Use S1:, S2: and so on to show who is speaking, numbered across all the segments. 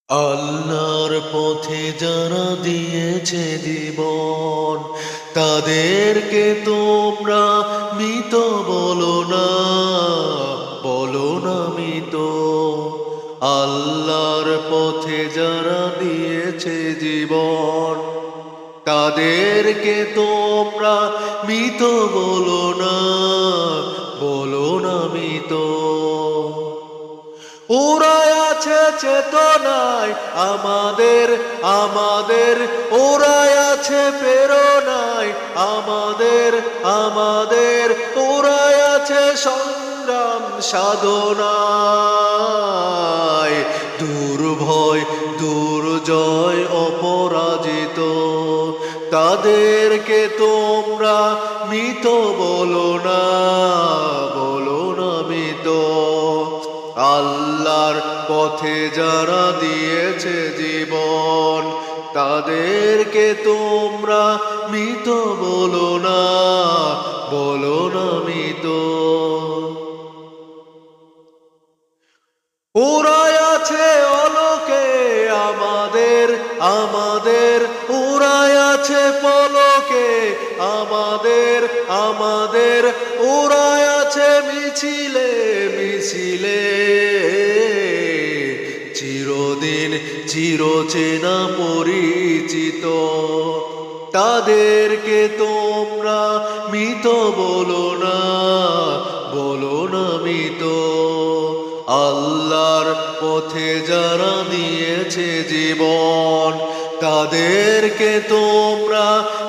S1: আল্লাহর পথে যারা দিয়েছে জীবন, তাদেরকে তোমরা মৃত বলো না, বলো না মৃত। আল্লাহর পথে যারা দিয়েছে জীবন, তাদেরকে তোমরা মৃত বলো না, বলো না মৃত। ওরাই আছে চেতনায় আমাদের আমাদের, ওরাই আছে প্রেরণায় আমাদের আমাদের, ওরাই আছে সংগ্রাম সাধনায়। দুর্ভয় দুর্জয় অপরাজিত, তাদেরকে তোমরা মৃত বলো না, বলো না মৃত। আল্লাহর পথে যারা দিয়েছে জীবন, তাদেরকে তোমরা মৃত বলো না, বলো না মৃত। ওরাই আছে অলোকে আমাদের আমাদের, ওরাই আছে পলকে আমাদের আমাদের, ওরাই আছে মিছিলে মিছিলে। চিরদিন চিরচেনা পরিচিত, তাদেরকে তোমরা মৃত বলো না, বলো না মৃত। আল্লাহর পথে যারা দিয়েছে জীবন, তাদেরকে তোমরা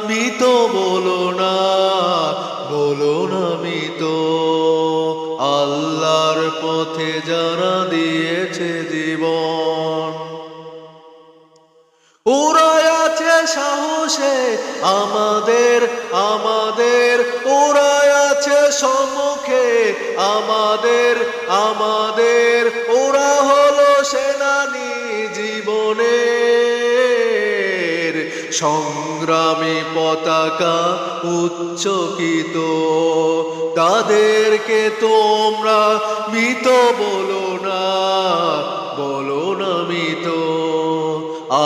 S1: মৃত বলো না, বলো না মৃত। আল্লাহর পথে যারা দিয়েছে জীবন, ওরাই আছে সাহসে আমাদের আমাদের, ওরাই আছে সম্মুখে আমাদের আমাদের, ওরা হলো সেনানী জীবনের, সংগ্রামী পতাকা উচ্চকিত। তাদেরকে তোমরা মৃত বলো না, বলো না মৃত।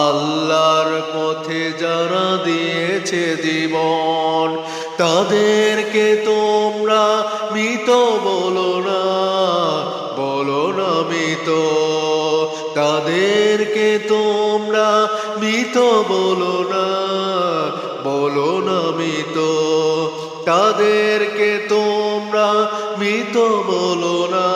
S1: আল্লাহর পথে যারা দিয়েছে জীবন, তাদেরকে তোমরা মৃত বলো না, বলো না মৃত। তাদেরকে তোমরা মৃত বলো না, বলো না মৃত। তাদেরকে তোমরা মৃত বলো না,